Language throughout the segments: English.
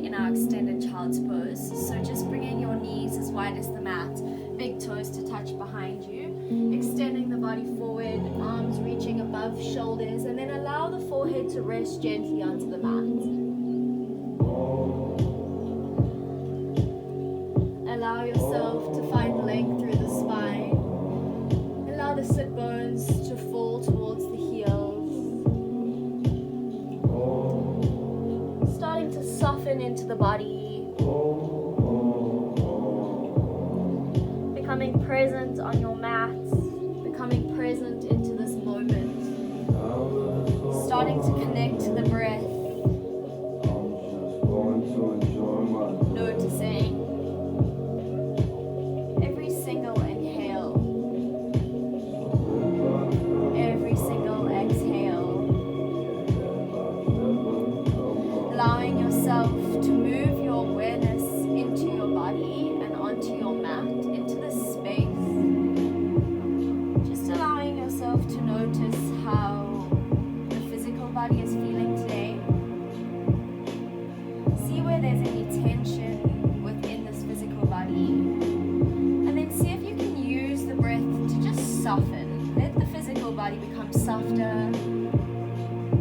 in our extended child's pose. So just bringing your knees as wide as the mat, big toes to touch behind you, extending the body forward, arms reaching above shoulders, and then allow the forehead to rest gently onto the mat. Allow yourself to find length through the spine. Allow the sit bones to fall towards the heels. Starting to soften into the body. Becoming present on your mat. Becoming present into this moment. Starting to connect to the breath. Noticing every single inhale, every single exhale, allowing yourself to move your awareness into your body and onto your mat, into this space. Just allowing yourself to notice how the physical body is feeling today. See where there's any tension within this physical body. And then see if you can use the breath to just soften. Let the physical body become softer.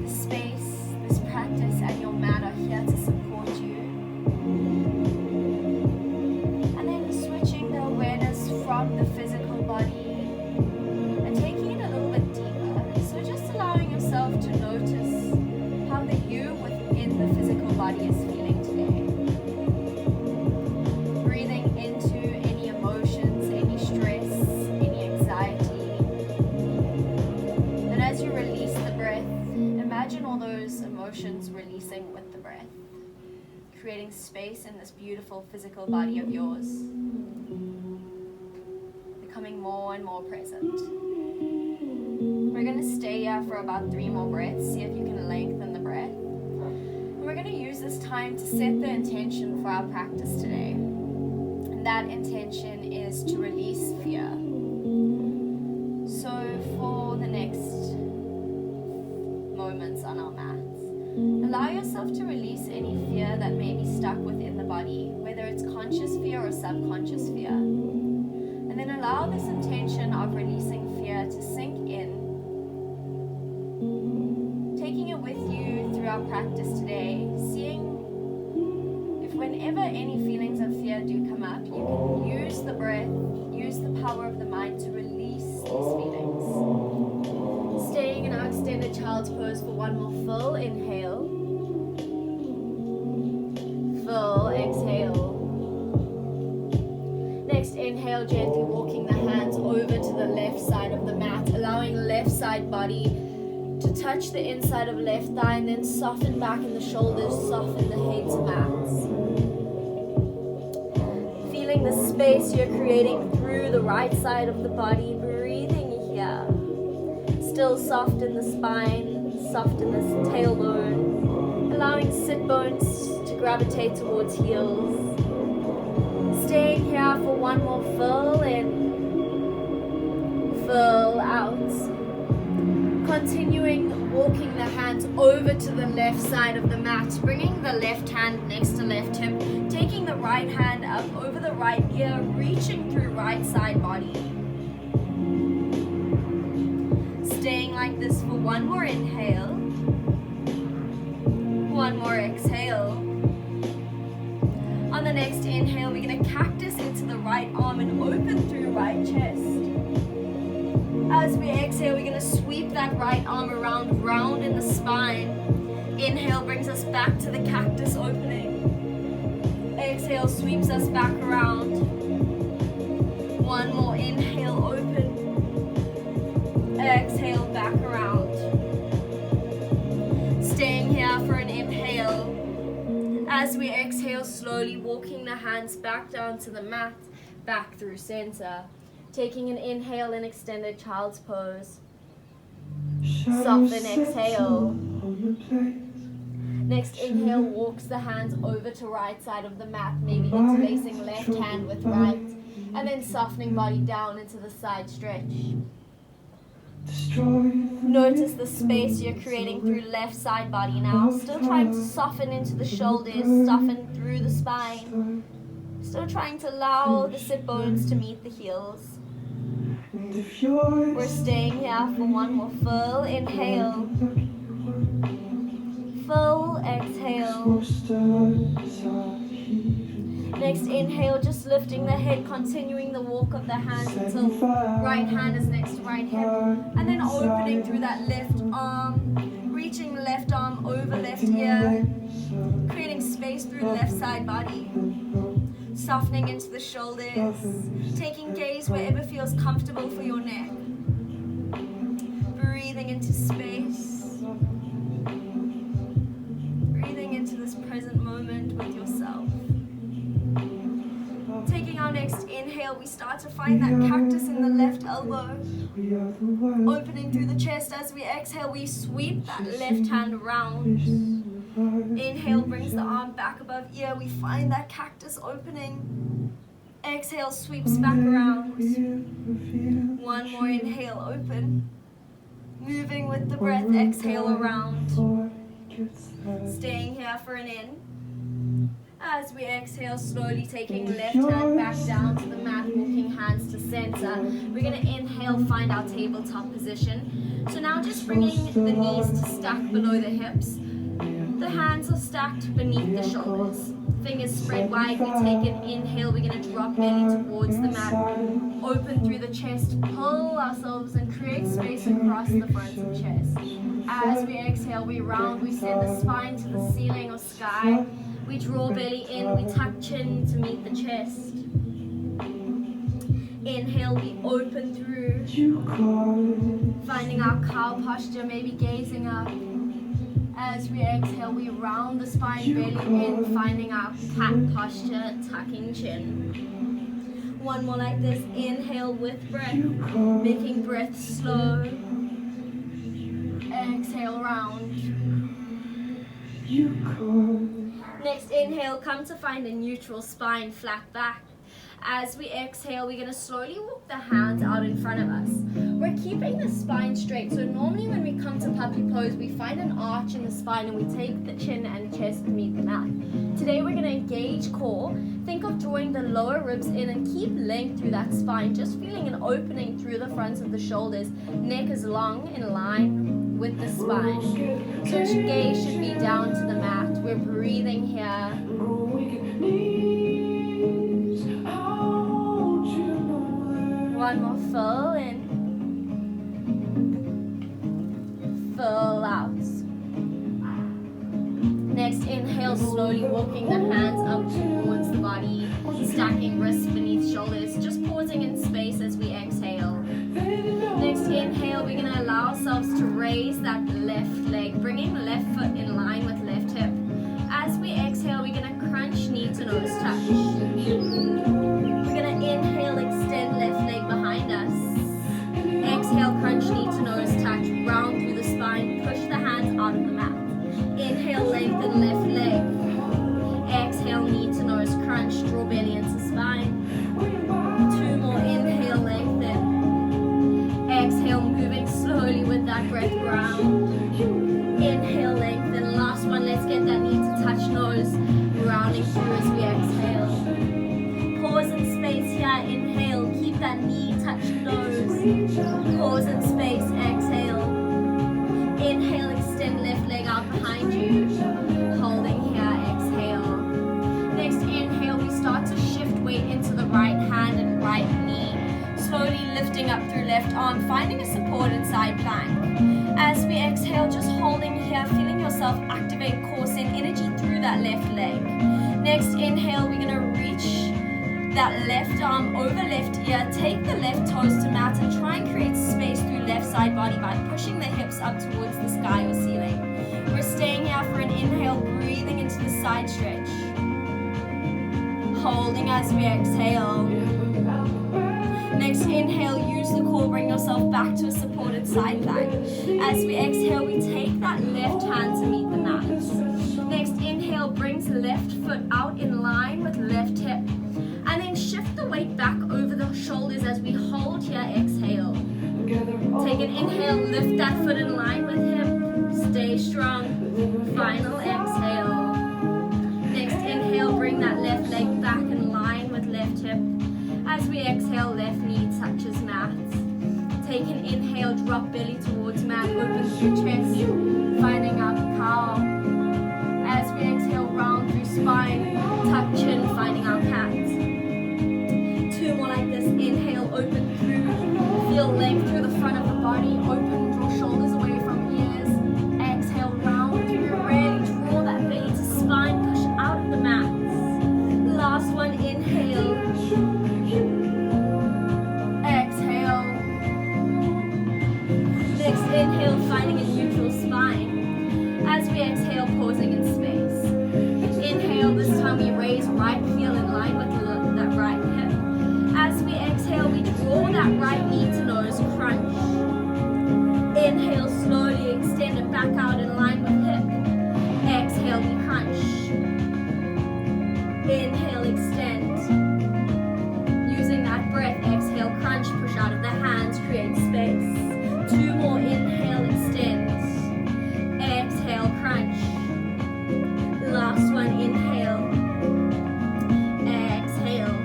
The space, this practice, and your mat are here to support you. And then switching the awareness from the physical body and taking it a little bit deeper. So just allowing yourself to notice how the you within the physical body is feeling today. Breathing into any emotions, any stress, any anxiety. And as you release the breath, imagine all those emotions releasing with the breath, creating space in this beautiful physical body of yours, becoming more and more present. We're going to stay here for about 3 more breaths, see if you can lengthen the breath. And we're going to use this time to set the intention for our practice today. And that intention is to release fear. So for the next moments on our mats, allow yourself to release any fear that may be stuck within the body, whether it's conscious fear or subconscious fear. And then allow this intention of releasing fear to sink in, taking it with you through our practice today, seeing if whenever any feelings of fear do come up, you can use the breath, use the power of the mind to release these feelings. Staying in our extended child's pose for 1 more full inhale. Full exhale. Next inhale, gently walking the hands over to the left side of the mat, allowing left side body to touch the inside of left thigh and then soften back in the shoulders, soften the head to mat. Feeling the space you're creating through the right side of the body, breathing here. Still soft in the spine, soft in this tailbone, allowing sit bones to gravitate towards heels. Staying here for 1 more full in, full out. Continuing walking the hands over to the left side of the mat, bringing the left hand next to left hip, taking the right hand up over the right ear, reaching through right side body. Staying like this for 1 more inhale, 1 more exhale. On the next inhale, we're going to cactus into the right arm and open through right chest. As we exhale, we're going to sweep that right arm around, round in the spine. Inhale brings us back to the cactus opening. Exhale sweeps us back around. 1 more inhale, open. Exhale, back around. Staying here for an inhale. As we exhale, slowly walking the hands back down to the mat, back through center. Taking an inhale in extended child's pose. Soften, exhale. Next inhale walks the hands over to right side of the mat, maybe interlacing left hand with right, and then softening body down into the side stretch. Notice the space you're creating through left side body now. Still trying to soften into the shoulders, soften through the spine. Still trying to allow the sit bones to meet the heels. We're staying here for one more full inhale. Full exhale. Next inhale, just lifting the head, continuing the walk of the hands until right hand is next to right hip. And then opening through that left arm, reaching left arm over left ear, creating space through left side body. Softening into the shoulders, taking gaze wherever feels comfortable for your neck. Breathing into space. Breathing into this present moment with yourself. Taking our next inhale, we start to find that cactus in the left elbow. Opening through the chest. As we exhale, we sweep that left hand around. Inhale brings the arm back above ear. We find that cactus opening. Exhale sweeps back around. One more inhale, open. Moving with the breath, exhale around. Staying here for an in. As we exhale, slowly taking left hand back down to the mat, walking hands to center. We're going to inhale, find our tabletop position. So now just bringing the knees to stack below the hips. The hands are stacked beneath the shoulders. Fingers spread wide. We take an inhale. We're going to drop belly towards the mat. Open through the chest. Pull ourselves and create space across the front of the chest. As we exhale, we round. We send the spine to the ceiling or sky. We draw belly in. We tuck chin to meet the chest. Inhale, we open through. Finding our cow posture, maybe gazing up. As we exhale, we round the spine, belly in, finding our cat posture, tucking chin. One more like this. Inhale with breath, making breath slow. Exhale, round. Next inhale, come to find a neutral spine, flat back. As we exhale, we're going to slowly walk the hands out in front of us. We're keeping the spine straight. So normally when we come to puppy pose, we find an arch in the spine and we take the chin and chest to meet the mat. Today we're going to engage core. Think of drawing the lower ribs in and keep length through that spine. Just feeling an opening through the fronts of the shoulders. Neck is long in line with the spine. So gaze should be down to the mat. We're breathing here. One more full in, full out. Next inhale, slowly walking the hands up towards the body, stacking wrists beneath shoulders, just pausing in space as we exhale. Next inhale, we're going to allow ourselves to raise that left leg, bringing the left foot in line with left hip. As we exhale, we're going to crunch knee to nose touch. We're going to inhale, extend left leg behind us. Exhale, crunch knee to nose touch, round through the spine, push the hands out of the mat. Inhale, lengthen left leg. Exhale, knee to nose crunch, draw belly into spine. Two more, inhale, lengthen. Exhale, moving slowly with that breath round. Inhale, lengthen. Last one, let's get that knee to touch nose, rounding through as we exhale. Pause in space here, inhale, keep that knee touch nose. Pause in space, exhale. Inhale, extend left leg out behind you. Holding here, exhale. Next inhale, we start to shift weight into the right hand and right knee. Slowly lifting up through left arm, finding a supported side plank. As we exhale, just holding here, feeling yourself activate core, send energy through that left leg. Next inhale, we're going to reach that left arm over left ear, take the left toes to mat and try and create space through left side body by pushing the hips up towards the sky or ceiling. We're staying here for an inhale, breathing into the side stretch. Holding as we exhale. Next inhale, use the core, bring yourself back to a supported side plank. As we exhale, we take that left hand to meet the mat. Next inhale, brings left foot out in line with left hip. And then shift the weight back over the shoulders as we hold here, exhale. Take an inhale, lift that foot in line with hip. Stay strong. Final exhale. Next inhale, bring that left leg back in line with left hip. As we exhale, left knee touches mat. Take an inhale, drop belly towards mat, open through chest, finding our cow. As we exhale, round through spine, tuck chin, finding our cat. Two more like this. Inhale, open through, feel length through the front of the body, open, draw shoulders away from ears. Exhale, round through, really draw that belly to spine, push out of the mat. Last one, inhale. Exhale. Next inhale, finding a neutral spine. As we exhale, pausing in space. Inhale, this time we raise right heel in line with that right hip. As we exhale, we draw that right knee to nose, crunch. Inhale, slowly extend it back out in line with hip. Exhale, we crunch. Inhale, extend. Using that breath, exhale, crunch, push out of the hands, create space. Two more, inhale, extend. Exhale, crunch. Last one, inhale. Exhale.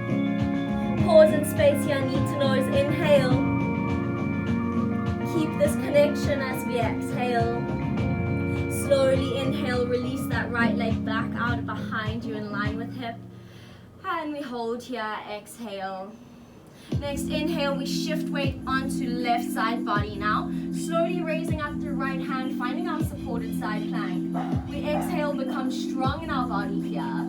Pause in space here, knee to nose, inhale. Keep this connection as we exhale. Slowly inhale, release that right leg back out behind you in line with hip. And we hold here, exhale. Next inhale, we shift weight onto left side body now. Slowly raising up through right hand, finding our supported side plank. We exhale, become strong in our body here.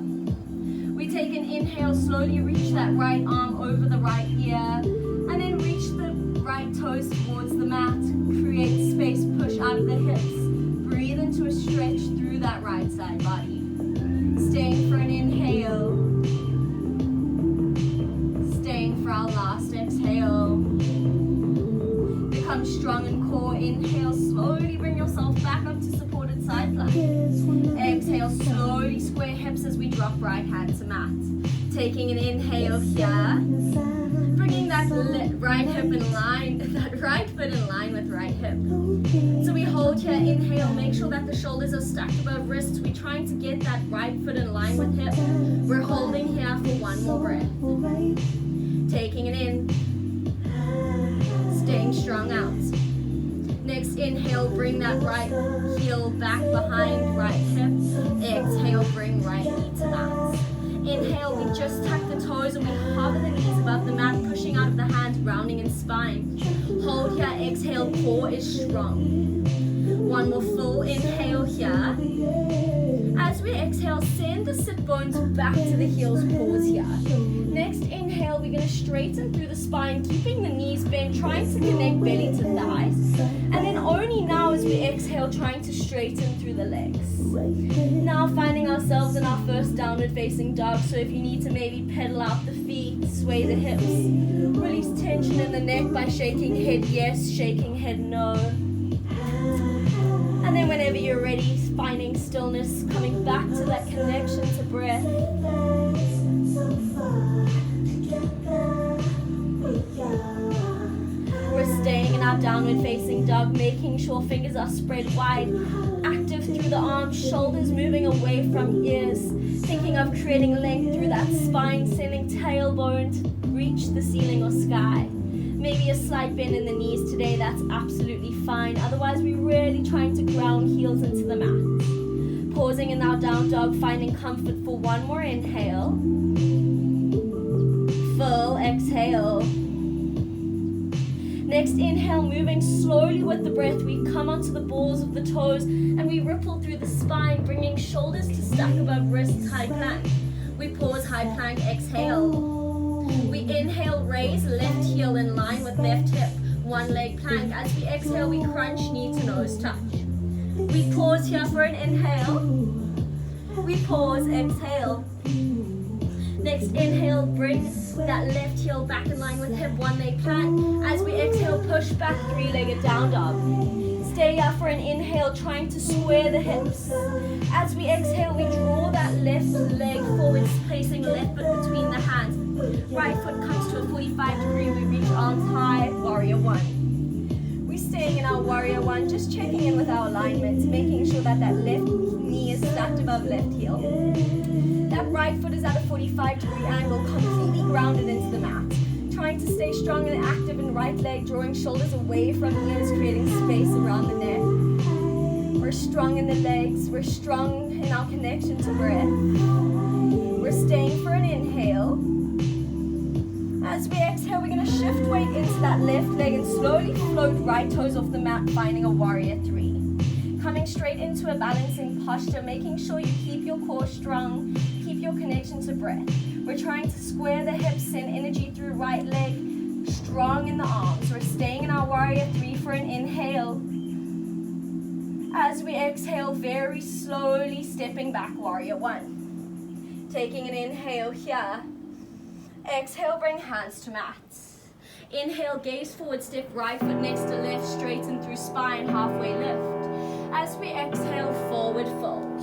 We take an inhale, slowly reach that right arm over the right ear. And then reach the right toes towards the mat. Create space, push out of the hips. Breathe into a stretch through that right side body. Staying for an inhale. Staying for our last exhale. Become strong in core. Inhale, slowly bring yourself back up to supported side plank. Exhale, slowly square hips as we drop right hand to mat. Taking an inhale here. Bringing that right hip in line, that right foot in line with right hip. So we hold here, inhale, make sure that the shoulders are stacked above wrists. We're trying to get that right foot in line with hip. We're holding here for one more breath. Taking it in. Staying strong out. Next inhale, bring that right heel back behind right hip. Exhale, bring right knee to mat. Inhale, we just tuck the toes and we hover the knees above the mat, pushing out of the hands, rounding in spine. Hold here, exhale, core is strong. One more full inhale here. As we exhale, send the sit bones back to the heels, pause here. Next inhale, we're going to straighten through the spine, keeping the knees bent, trying to connect belly to thighs. And then only now as we exhale, trying to straighten through the legs. Now finding ourselves in our first downward facing dog, so if you need to maybe pedal out the feet, sway the hips, release tension in the neck by shaking head yes, shaking head no. And then whenever you're ready, finding stillness, coming back to that connection to breath. We're staying in our downward facing dog, making sure fingers are spread wide, active through the arms, shoulders moving away from ears, thinking of creating length through that spine, sending tailbone to reach the ceiling or sky. Maybe a slight bend in the knees today, that's absolutely fine. Otherwise, we're really trying to ground heels into the mat. Pausing in our down dog, finding comfort for one more inhale. Full exhale. Next inhale, moving slowly with the breath, we come onto the balls of the toes and we ripple through the spine, bringing shoulders to stack above wrists, high plank. We pause, high plank, exhale. We inhale, raise, left heel in line with left hip, one leg plank. As we exhale, we crunch, knee to nose touch. We pause here for an inhale. We pause, exhale. Next inhale, bring that left heel back in line with hip, one leg plank. As we exhale, push back, three-legged down dog. Stay here for an inhale, trying to square the hips. As we exhale, we draw that left leg forward, placing left foot between the hands. Right foot comes to a 45 degree, we reach arms high, warrior one. We stay staying in our warrior one, just checking in with our alignment, making sure that that left knee is stacked above left heel. That right foot is at a 45-degree angle, completely grounded into the mat. Trying to stay strong and active in right leg, drawing shoulders away from ears, creating space around the neck. We're strong in the legs, we're strong in our connection to breath. We're staying for an inhale. As we exhale, we're going to shift weight into that left leg and slowly float right toes off the mat, finding a warrior three. Coming straight into a balancing posture, making sure you keep your core strong, keep your connection to breath. We're trying to square the hips, send energy through right leg, strong in the arms. We're staying in our warrior three for an inhale. As we exhale, very slowly stepping back, warrior one. Taking an inhale here. Exhale, bring hands to mats. Inhale, gaze forward, step right foot next to left, straighten through spine, halfway lift. As we exhale, forward fold.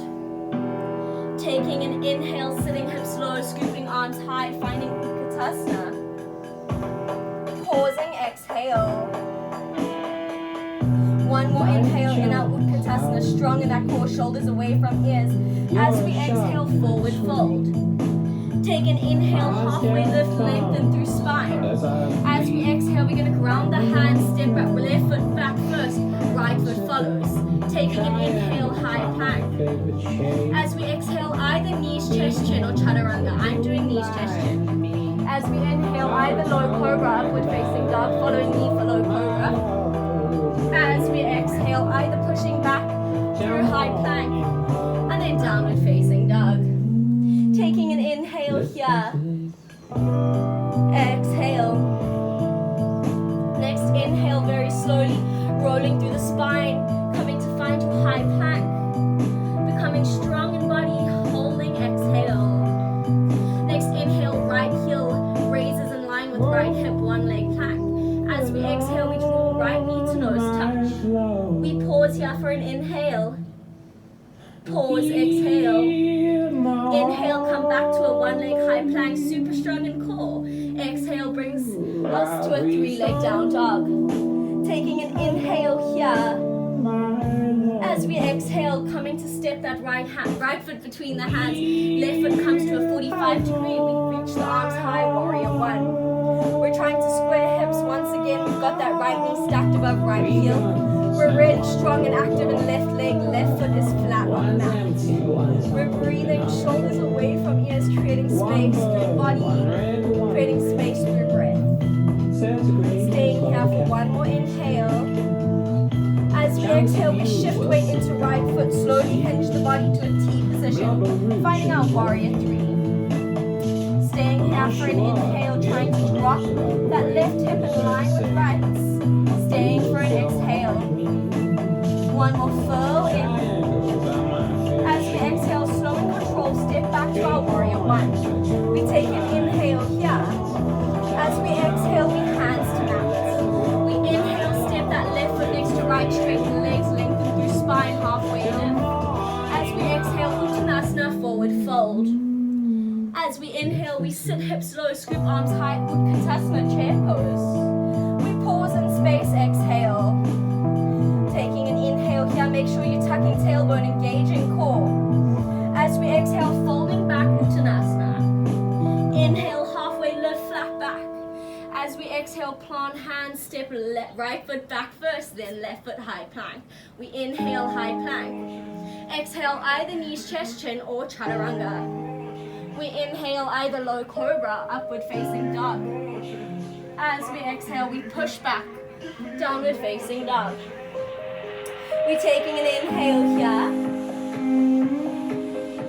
Taking an inhale, sitting hips low, scooping arms high, finding Utkatasana. Pausing, exhale. One more inhale in our Utkatasana, strong in that core, shoulders away from ears. As we exhale, forward fold. Take an inhale, halfway lift, lengthen through spine. As we exhale, we're going to ground the hands, step back, left foot back first, right foot follows. Taking an inhale, high plank. As we exhale, either knees, chest, chin, or chaturanga. I'm doing knees, chest, chin. As we inhale, either low cobra, upward facing dog, following knee for low cobra. As we exhale, either pushing back through high plank, and then downward facing dog. Taking an inhale here. Exhale. Next inhale, very slowly, rolling through the spine, coming to find your high plank. Becoming strong in body, holding, exhale. Next inhale, right heel raises in line with right hip, one leg plank. As we exhale, we draw right knee to nose touch. We pause here for an inhale. Pause, exhale. Inhale, come back to a one leg high plank, super strong in core. Exhale brings us to a three leg down dog. Taking an inhale here. As we exhale, coming to step that right foot between the hands. Left foot comes to a 45 degree. We reach the arms high, warrior one. We're trying to square hips once again. We've got that right knee stacked above right heel. We're really strong and active in left leg, left foot is flat on the mat. We're breathing, shoulders away from ears, creating space through body, creating space through breath. Staying here for one more inhale. As we exhale, we shift weight into right foot, slowly hinge the body to a T position, finding our warrior three. Staying here for an inhale, trying to drop that left hip in line with right. Staying for an exhale. One more furl in. As we exhale, slow and control, step back to our warrior one. We take an inhale here. As we exhale, we hands to mat. We inhale, step that left foot next to right, straighten legs, lengthen through spine, halfway lift. As we exhale, Uttanasana, forward fold. As we inhale, we sit hips low, scoop arms high, Utkatasana, chair pose. We pause in space, exhale. Taking an inhale here, make sure you're tucking tailbone, engaging core. As we exhale, folding back, Uttanasana. Inhale, halfway lift, flat back. As we exhale, plant hands, step right foot back first, then left foot high plank. We inhale, high plank. Exhale, either knees, chest, chin, or chaturanga. We inhale, either low cobra, upward facing dog. As we exhale, we push back, downward facing dog. We're taking an inhale here.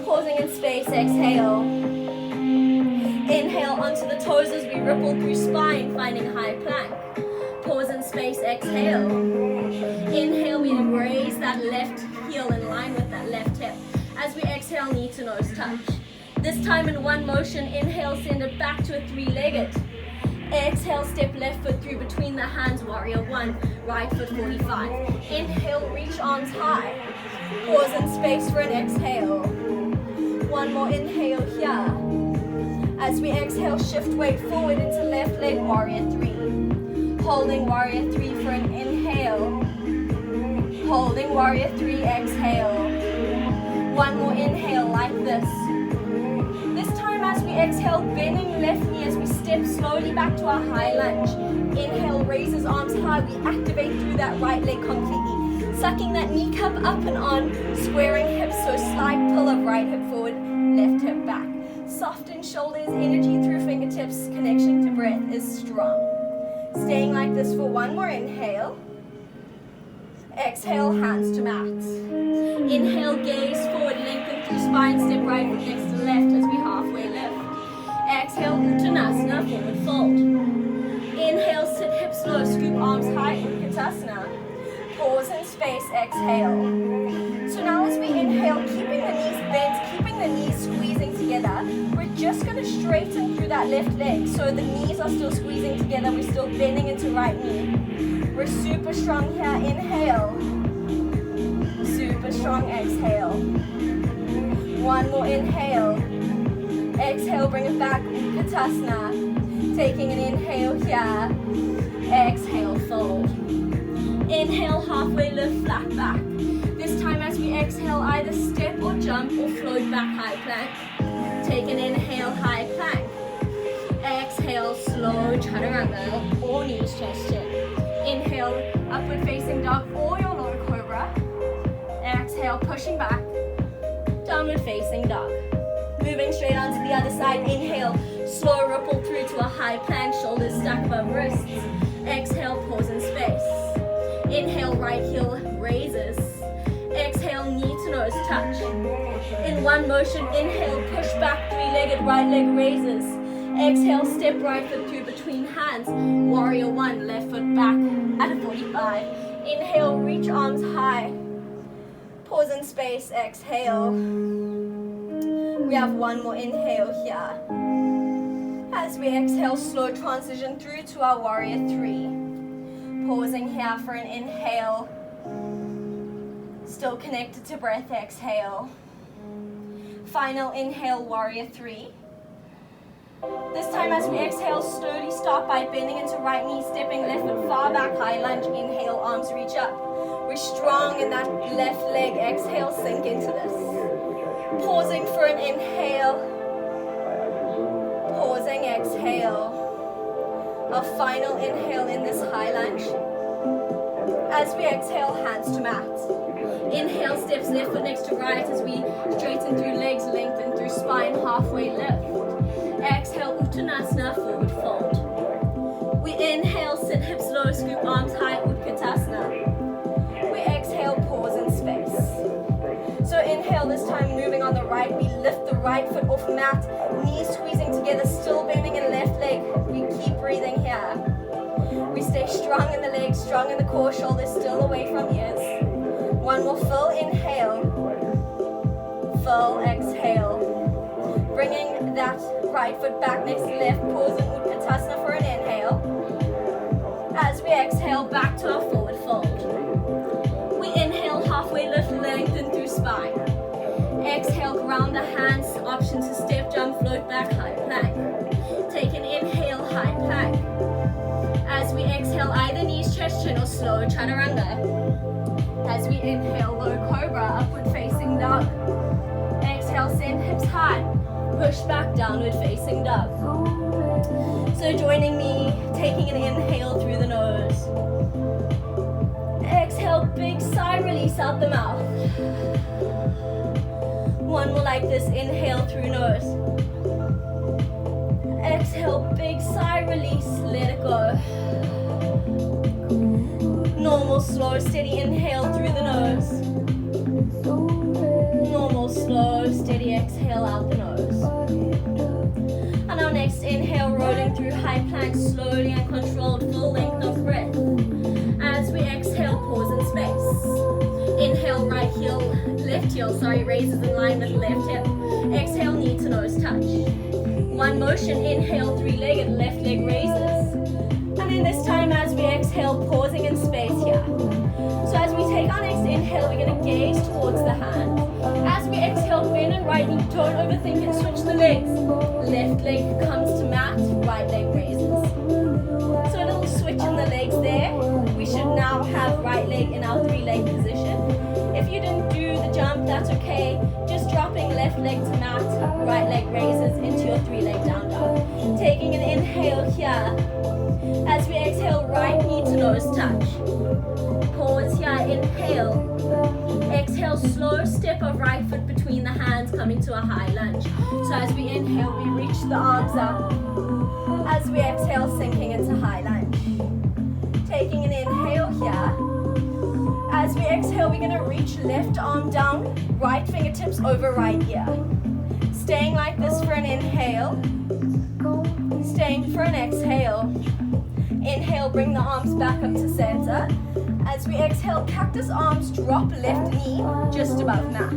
Pausing in space, exhale. Inhale onto the toes as we ripple through spine, finding high plank. Pause in space, exhale. Inhale, we raise that left heel in line with that left hip. As we exhale, knee to nose touch. This time in one motion, inhale, send it back to a three-legged. Exhale, step left foot through between the hands, warrior one, right foot 45. Inhale, reach arms high. Pause in space for an exhale. One more inhale here. As we exhale, shift weight forward into left leg, warrior three. Holding warrior three for an inhale. Holding warrior three, exhale. One more inhale like this. This time as we exhale, bending left knee as we step slowly back to our high lunge. Inhale, raises arms high. We activate through that right leg completely. Sucking that kneecap up and on, squaring hips, so slight pull of right hip forward, left hip back. Soften shoulders, energy through fingertips, connection to breath is strong. Staying like this for one more inhale. Exhale, hands to mat. Inhale, gaze forward, lengthen through spine, step right foot next to left as we halfway lift. Exhale, Uttanasana, forward fold. Inhale, sit hips low, scoop arms high, Utkatasana. Pause in space, exhale. So now as we inhale, keeping the knees bent, keeping the knees squeezing together, we're just going to straighten through that left leg. So the knees are still squeezing together, we're still bending into right knee. We're super strong here, inhale. Super strong, exhale. One more inhale. Exhale, bring it back, Utkatasana. Taking an inhale here. Exhale, fold. Inhale, halfway lift, flat back. This time as we exhale, either step or jump or float back, high plank. Take an inhale, high plank. Exhale, slow chaturanga or knees, chest, chin. Inhale, upward facing dog or your low cobra. Exhale, pushing back, downward facing dog. Moving straight onto the other side. Inhale, slow ripple through to a high plank, shoulders stack above wrists. Exhale, pause in space. Inhale, right heel raises. Exhale, knee to nose touch. In one motion, inhale, push back, three-legged right leg raises. Exhale, step right foot through between hands. Warrior one, left foot back at a 45. Inhale, reach arms high. Pause in space, exhale. We have one more inhale here. As we exhale, slow transition through to our warrior three. Pausing here for an inhale. Still connected to breath, exhale. Final inhale, warrior three. This time as we exhale, slowly start by bending into right knee, stepping left foot far back, high lunge, inhale, arms reach up. We're strong in that left leg, exhale, sink into this. Pausing for an inhale. Pausing, exhale. A final inhale in this high lunge. As we exhale, hands to mat. Inhale, steps left foot next to right as we straighten through legs, lengthen through spine, halfway lift. Exhale, Uttanasana, forward fold. We inhale, sit hips low, scoop arms high, Utkatasana. We exhale, pause in space. So inhale, this time moving on the right, we lift the right foot off mat, knees squeezing together, still bending in left leg. We keep breathing here. We stay strong in the legs, strong in the core, shoulders still away from ears. One more full inhale. Full exhale. Bringing that right foot back next to left, pause in Utkatasana for an inhale. As we exhale, back to our forward fold. We inhale, halfway lift, lengthen through spine. Exhale, ground the hands, option to step, jump, float back, high plank. Take an inhale, high plank. As we exhale, either knees, chest, chin, or slow chaturanga. As we inhale, low cobra, upward facing dog. Exhale, send hips high. Push back, downward facing dog. So joining me, taking an inhale through the nose. Exhale, big sigh, release out the mouth. One more like this, inhale through nose. Exhale, big sigh, release, let it go. Normal, slow, steady inhale through the nose. Normal, slow, steady exhale out the nose. And our next inhale, rolling through high plank, slowly and controlled, full length of breath. As we exhale, pause in space. Inhale, right heel, left heel, raises in line with left hip. Exhale, knee to nose touch. One motion, inhale, three-legged, left leg raises. And then this time as we exhale, pausing in space here. So as we take our next inhale, we're going to gaze towards the hand. As we exhale, bend and right knee, don't overthink it, switch the legs. Left leg comes to mat, right leg raises. So a little switch in the legs there. We should now have right leg in our three-leg position. leg to mat, right leg raises into your 3-leg down dog. Taking an inhale here. As we exhale, right knee to nose touch. Pause here, inhale. Exhale, slow step of right foot between the hands, coming to a high lunge. So as we inhale, we reach the arms up. As we exhale, sinking into high lunge. Taking an inhale here. As we exhale, we're gonna reach left arm down, right fingertips over right ear. Staying like this for an inhale. Staying for an exhale. Inhale, bring the arms back up to center. As we exhale, cactus arms, drop left knee just above mat.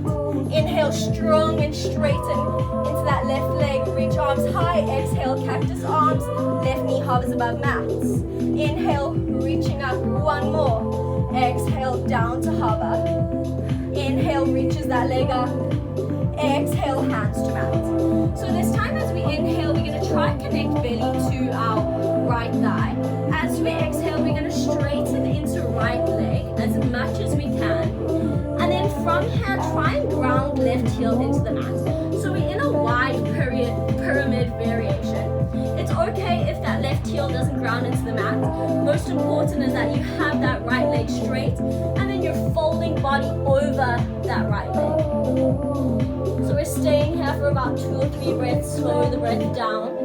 Inhale, strong and straighten into that left leg. Reach arms high. Exhale, cactus arms, left knee hovers above mat. Inhale, reaching up. One more. Exhale, down to hover. Inhale, reaches that leg up. Exhale, hands to mat. So this time as we inhale, we're going to try and connect belly to our right thigh. As we exhale, we're going to straighten into right leg as much as we can. And then from here, try and ground left heel into the mat. So we're in a wide pyramid variation. It's okay if that left heel doesn't ground into the mat. Most important is that you have that right leg straight and then you're folding body over that right leg. So we're staying here for about 2 or 3 breaths. Slow the breath down.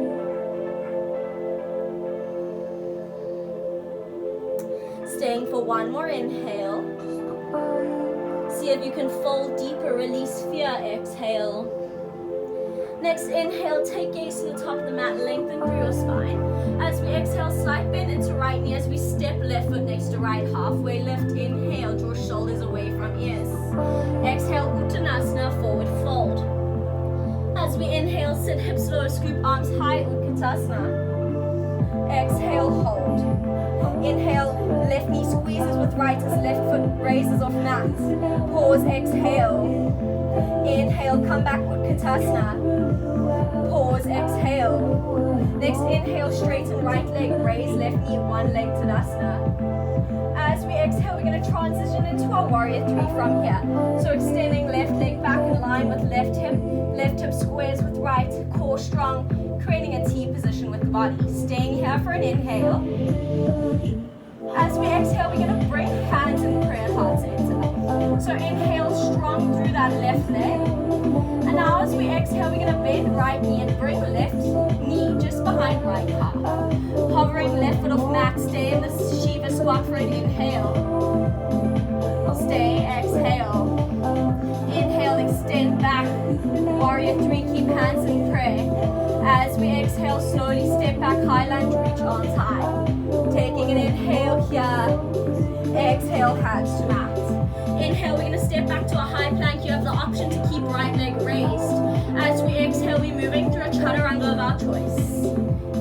Staying for one more inhale. See if you can fold deeper, release fear, exhale. Next inhale, take gaze to the top of the mat, lengthen through your spine. As we exhale, slight bend into right knee as we step left foot next to right, halfway lift, inhale, draw shoulders away from ears. Exhale, Uttanasana, forward fold. As we inhale, sit hips low, scoop arms high, Utkatasana. Exhale, hold. Inhale, left knee squeezes with right as left foot raises off mat. Pause, exhale. Inhale, come back, Utkatasana. Pause, exhale. Next inhale, straighten right leg, raise left knee, one leg Tadasana. As we exhale, we're going to transition into our warrior 3 from here. So extending left leg back in line with left hip squares with right, core strong, creating a T position with the body. Staying here for an inhale. As we exhale, we're going to bring hands in prayer, heart center. So inhale strong through that left leg. And now as we exhale, we're going to bend right knee and bring left knee just behind right calf. Hovering left foot off mat, stay in this Shiva squat for an inhale. Stay, exhale. Inhale, extend back. Warrior 3, keep hands in prayer. As we exhale, slowly step back, high lunge, reach arms high. Taking an inhale here. Exhale, hands to mat. Inhale, we're going to step back to a high plank. You have the option to keep right leg raised. As we exhale, we're moving through a chaturanga of our choice.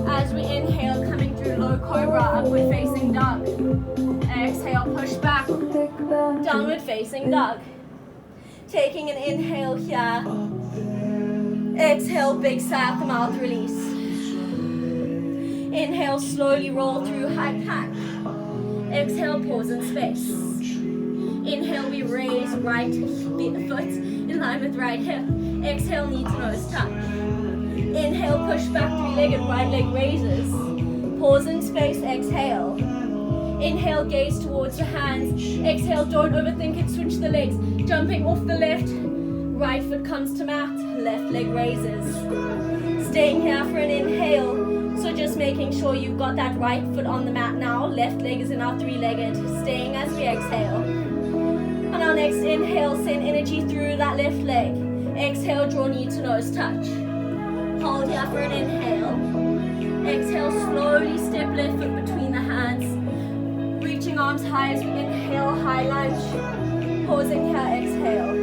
As we inhale, coming through low cobra, upward facing dog. Exhale, push back, downward facing dog. Taking an inhale here. Exhale, big sigh out the mouth, release. Inhale, slowly roll through high plank. Exhale, pause in space. Inhale, we raise right foot in line with right hip. Exhale, knee to nose touch. Inhale, push back, 3-legged, right leg raises. Pause in space, exhale. Inhale, gaze towards the hands. Exhale, don't overthink it, switch the legs. Jumping off the left, right foot comes to mat, left leg raises. Staying here for an inhale. So just making sure you've got that right foot on the mat now. Left leg is in our 3-legged. Staying as we exhale. On our next inhale, send energy through that left leg. Exhale, draw knee to nose touch. Hold here for an inhale. Exhale, slowly step left foot between the hands. Reaching arms high as we inhale, high lunge. Pausing here, exhale.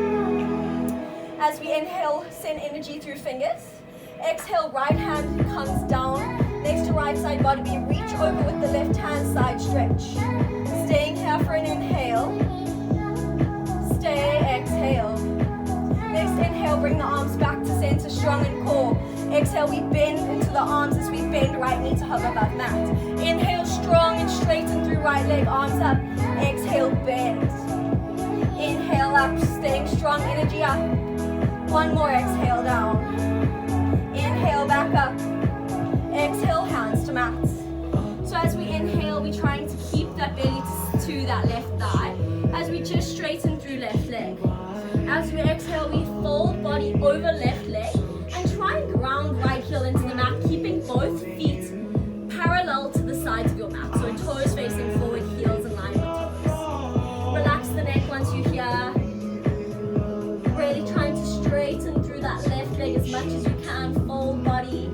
As we inhale, send energy through fingers. Exhale, right hand comes down next to right side body. We reach over with the left hand side stretch. Staying here for an inhale. Stay, exhale. Next inhale, bring the arms back to center, strong and core. Exhale, we bend into the arms as we bend right knee to hover above mat. Inhale, strong and straighten through right leg, arms up. Exhale, bend. Inhale up, staying strong, energy up. One more, exhale down. Inhale back up. Exhale, hands to mats. So as we inhale, we're trying to keep that belly to that left thigh as we just straighten through left leg. As we exhale, we fold body over left leg and try and ground right heel into the mat, keeping both feet parallel to the sides of your mat. So toes facing forward, heels in line with toes. Relax the neck once you're here. Really trying to straighten through that left leg as much as you can. Fold body.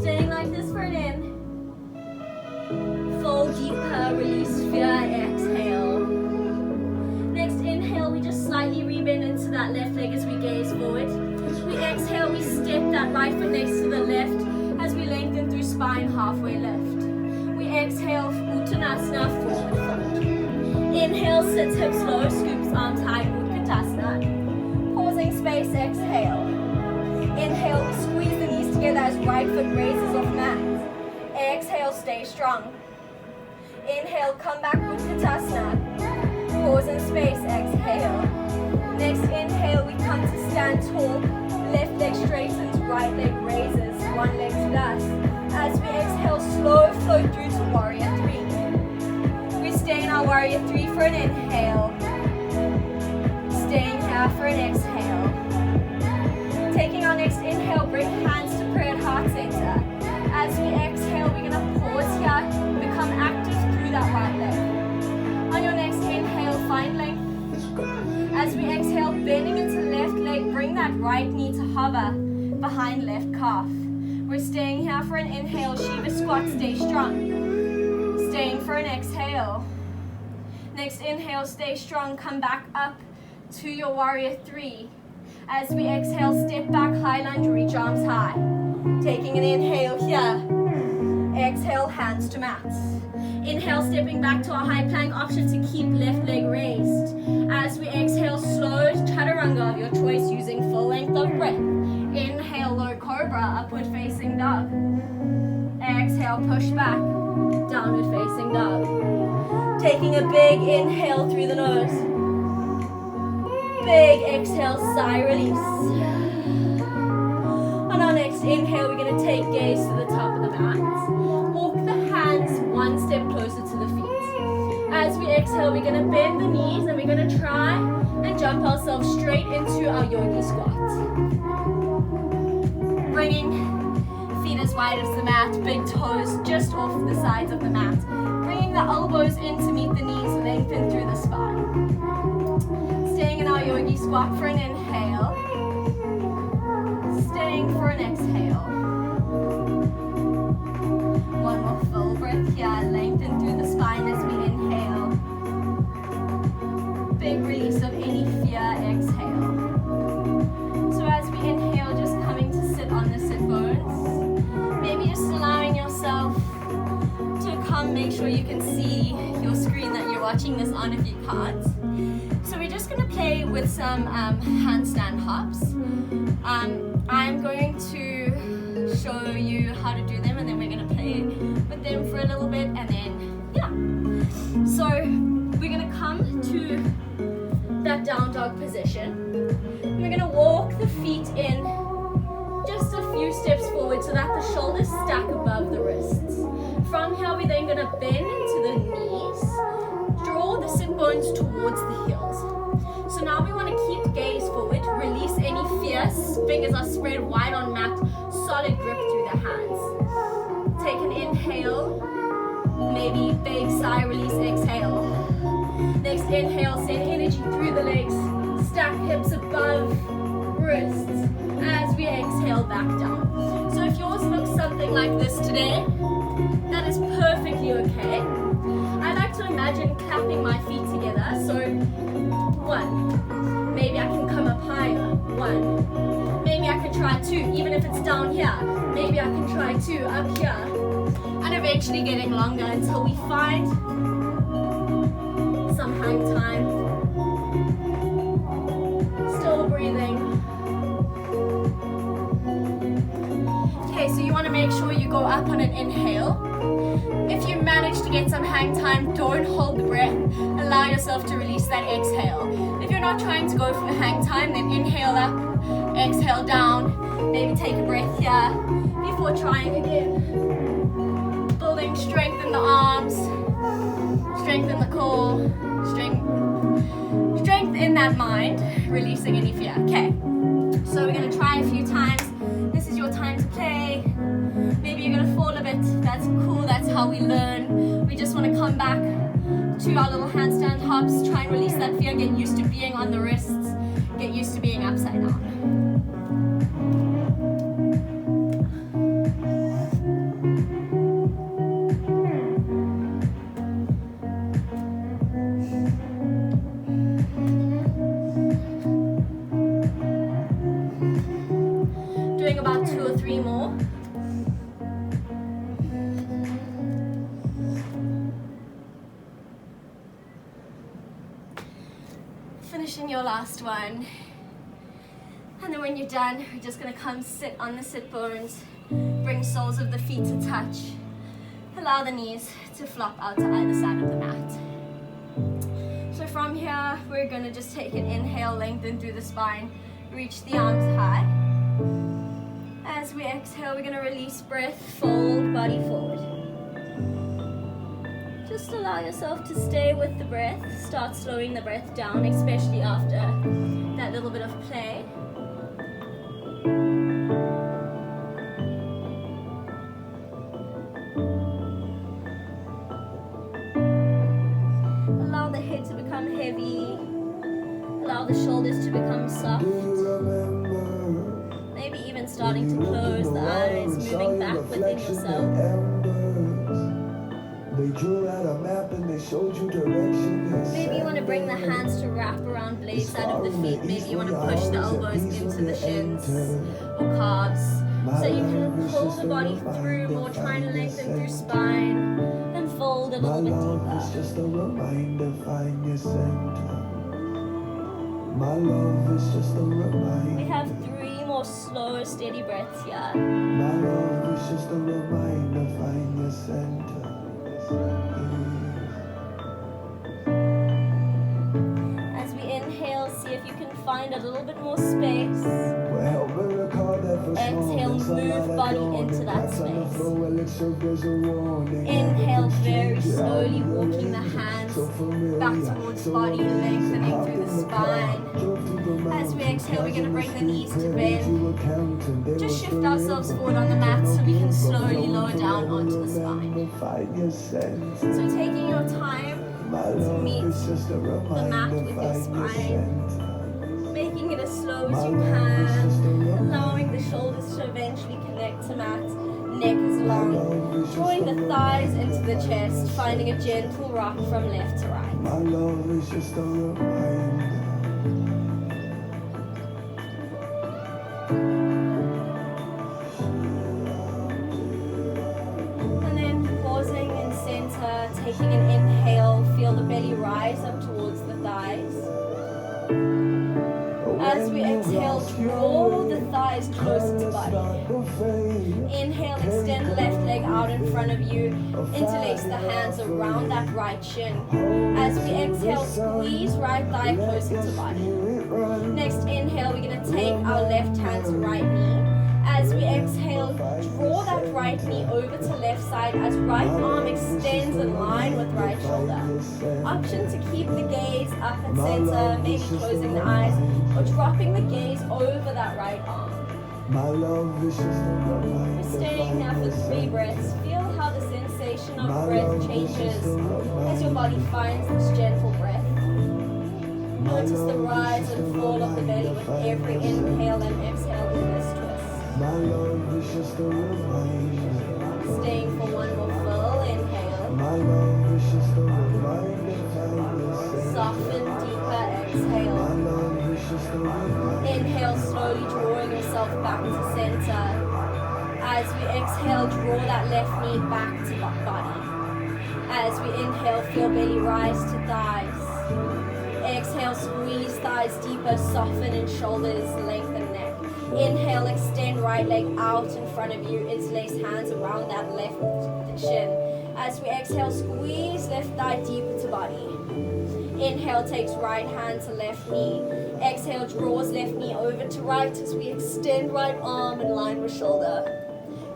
Staying like this for an in. Fold deeper, release fear, exhale. Next inhale, we just slightly rebend into that left leg as we gaze forward. We exhale, we step that right foot next to the left as we lengthen through spine, halfway lift. We exhale, Uttanasana, forward fold. Inhale, sits hips low, scoops arms high, Utkatasana. Pausing space, exhale. Inhale, we squeeze the knees together as right foot raises off mat. Exhale, stay strong. Inhale, come back, Utkatasana. Pause in space, exhale. Next inhale, we come to stand tall. Left leg straightens, right leg raises, one leg to dust. As we exhale, slow flow through to warrior three. We stay in our warrior three for an inhale. Staying here for an exhale. Taking our next inhale, bring hands to prayer at heart center. As we exhale, we're gonna pause here, become active through that right leg. On your next inhale, find length. As we exhale, bending into left leg, bring that right knee to hover behind left calf. We're staying here for an inhale, Shiva squat, stay strong. Staying for an exhale. Next inhale, stay strong, come back up to your warrior three. As we exhale, step back, high lunge, reach arms high. Taking an inhale here. Exhale, hands to mats. Inhale, stepping back to our high plank, option to keep left leg raised. As we exhale, slow chaturanga of your choice using full length of breath. Inhale, low cobra, upward facing dog. Exhale, push back, downward facing dog. Taking a big inhale through the nose. Big exhale, sigh, release. On our next inhale, we're going to take gaze to the top of the mat. Walk the hands one step closer to the feet. As we exhale, we're going to bend the knees and we're going to try and jump ourselves straight into our yogi squat. Bringing feet as wide as the mat, big toes just off the sides of the mat. Bringing the elbows in to meet the knees, lengthen through the spine. Staying in our yogi squat for an inhale. Staying for an exhale. One more full breath here. Lengthen through the spine as we inhale. Big release of any fear, exhale. So as we inhale, just coming to sit on the sit bones. Maybe just allowing yourself to come, make sure you can see your screen that you're watching this on if you can't. So we're just going to play with some handstand hops. I'm going to show you how to do them and then we're going to play with them for a little bit and then, yeah. So we're going to come to that down dog position. We're going to walk the feet in just a few steps forward so that the shoulders stack above the wrists. From here, we're then going to bend into the knees, draw the sit bones towards the heels. So now we want to keep gaze forward, release any fear, fingers are spread wide on mat, solid grip through the hands. Take an inhale, maybe big sigh, release, exhale. Next inhale, send energy through the legs, stack hips above wrists as we exhale back down. So if yours looks something like this today, that is perfectly okay. I like to imagine clapping my feet together. So 1, maybe I can come up higher, 1, maybe I can try 2, even if it's down here, maybe I can try 2 up here, and eventually getting longer until we find some hang time, still breathing. Okay, so you want to make sure you go up on an inhale, If you manage to get some hang time, don't hold the breath. Allow yourself to release that exhale. If you're not trying to go for hang time, then inhale up, exhale down. Maybe take a breath here before trying again. Building strength in the arms, strength in the core, strength in that mind, releasing any fear. Okay, so we're going to try a few times. This is your time to play. Maybe you're going to fall a bit. That's cool. That's how we learn. We just want to come back to our little handstand hops. Try and release that fear. Get used to being on the wrists. Get used to being upside down. Doing about 2 or 3 more. Finishing your last one. And then when you're done, we're just going to come sit on the sit bones. Bring soles of the feet to touch. Allow the knees to flop out to either side of the mat. So from here, we're going to just take an inhale, lengthen through the spine. Reach the arms high. As we exhale, we're going to release breath, fold body forward. Just allow yourself to stay with the breath. Start slowing the breath down, especially after that little bit of play. Allow the head to become heavy. Allow the shoulders to become soft. Maybe even starting to close the eyes, moving back within yourself. They drew out a map and they showed you direction. Maybe you want to bring the hands to wrap around blade side of the feet. Maybe you want to push the elbows into the shins or calves. So you can pull the body through, more trying to lengthen through spine and fold a little bit deeper. It's just a reminder, find your center. My love is just a reminder. We have 3 more slow, steady breaths here. My love is just a reminder, find your center. As we inhale, see if you can find a little bit more space. Exhale, move body into that space. Inhale, very slowly walking the hands back towards body, lengthening through the spine. As we exhale, we're going to bring the knees to bend. Just shift ourselves forward on the mat so we can slowly lower down onto the spine. So taking your time to meet the mat with your spine, making it as slow as you can, allowing the shoulders to eventually connect to mat, neck is long, drawing the thighs into the chest, finding a gentle rock from left to right. My love is just a reminder. And then pausing in center, taking an inhale, feel the belly rise up towards the thighs. As we exhale, draw the thighs closer to body. Inhale, extend the left leg out in front of you. Interlace the hands around that right shin. As we exhale, squeeze right thigh closer to body. Next inhale, we're going to take our left hand to right knee. As we exhale, draw that right knee over to left side as right arm extends in line with right shoulder. Option to keep the gaze up at center, maybe closing the eyes, or dropping the gaze over that right arm. We're staying here for 3 breaths. Feel how the sensation of breath changes as your body finds this gentle breath. Notice the rise and fall of the belly with every inhale and exhale in this twist. My love is just a reminder. Staying for 1 more full inhale. My love is just a reminder. Soften deeper, My exhale. love is just a reminder. Inhale, slowly drawing yourself back to center. As we exhale, draw that left knee back to body. As we inhale, feel belly rise to thighs. Exhale, squeeze thighs deeper, soften in shoulders, lengthen neck. Inhale, extend right leg out in front of you. Interlace hands around that left shin. As we exhale, squeeze left thigh deep into body. Inhale takes right hand to left knee. Exhale draws left knee over to right as we extend right arm in line with shoulder.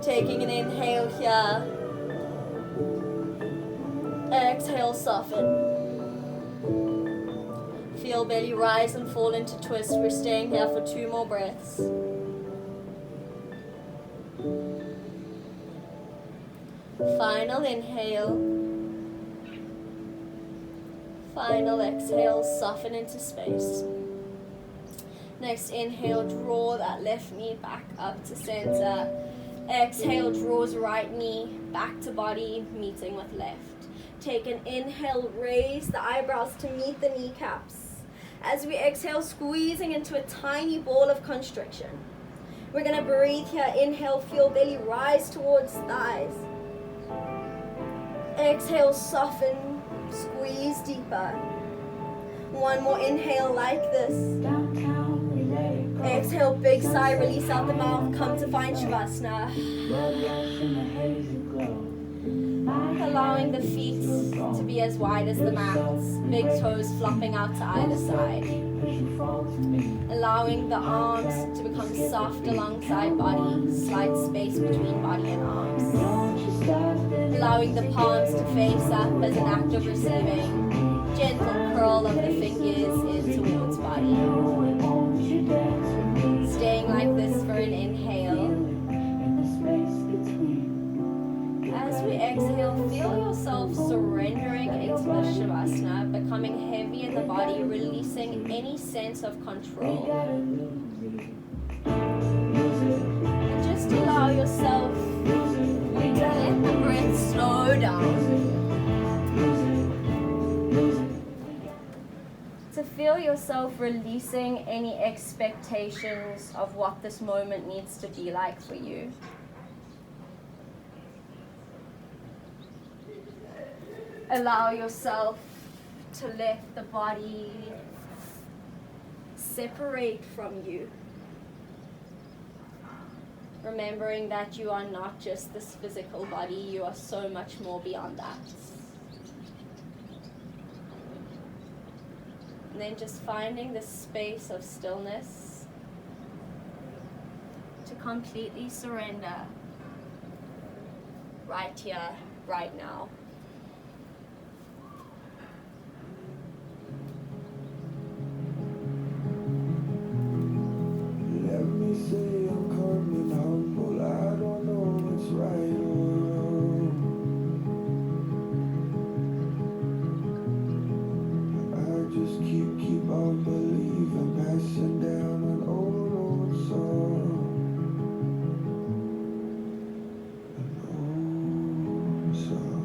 Taking an inhale here. Exhale, soften. Feel belly rise and fall into twist. We're staying here for 2 more breaths. Final inhale. Final exhale, soften into space. Next inhale, draw that left knee back up to center. Exhale, draws right knee back to body, meeting with left. Take an inhale, raise the eyebrows to meet the kneecaps. As we exhale, squeezing into a tiny ball of constriction. We're gonna breathe here. Inhale, feel belly rise towards thighs. Exhale, soften, squeeze deeper. One more inhale like this. Exhale, big sigh, release out the mouth, come to find Shavasana. Allowing the feet to be as wide as the mats, big toes flopping out to either side. Allowing the arms to become soft alongside body, slight space between body and arms. Allowing the palms to face up as an act of receiving. Gentle curl of the fingers in towards body. Staying like this for an inhale. As we exhale, feel yourself surrendering into the Shavasana, becoming heavy in the body, releasing any sense of control. And just allow yourself to let the breath slow down. To feel yourself releasing any expectations of what this moment needs to be like for you. Allow yourself to let the body separate from you. Remembering that you are not just this physical body, you are so much more beyond that. And then just finding the space of stillness to completely surrender right here, right now. Let me say I'm calm and humble. I don't know what's right or wrong. I just keep on believing, passing down an old song. An old song.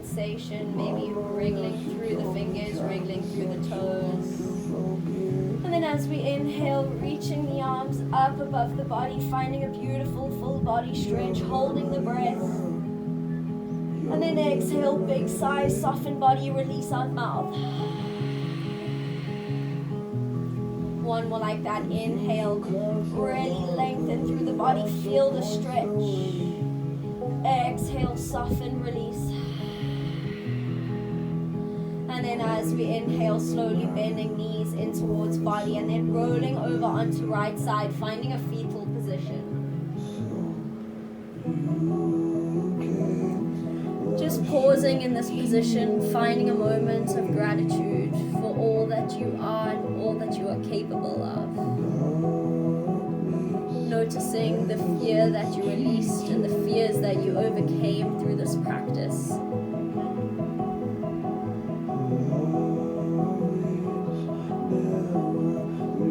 sensation, maybe wriggling through the fingers, wriggling through the toes. And then as we inhale, reaching the arms up above the body, finding a beautiful full body stretch, holding the breath. And then exhale, big sigh, soften body, release out mouth. One more like that. Inhale, really lengthen through the body, feel the stretch. Exhale, soften, release. And then as we inhale, slowly bending knees in towards body and then rolling over onto right side, finding a fetal position. Just pausing in this position, finding a moment of gratitude for all that you are and all that you are capable of. Noticing the fear that you released and the fears that you overcame through this practice.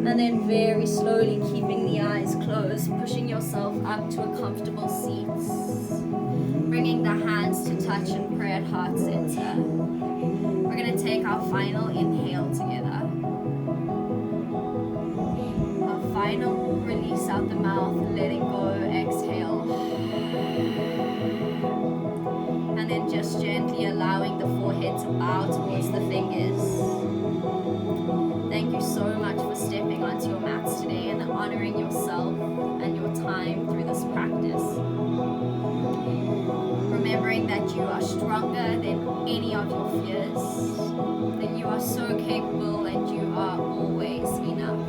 And then very slowly keeping the eyes closed, pushing yourself up to a comfortable seat. Bringing the hands to touch and pray at heart center. We're going to take our final inhale together. Our final release out the mouth, letting go, exhale. And then just gently allowing the forehead to bow towards the fingers. Thank you so much for stepping onto your mats today and honoring yourself and your time through this practice. Remembering that you are stronger than any of your fears, that you are so capable and you are always enough.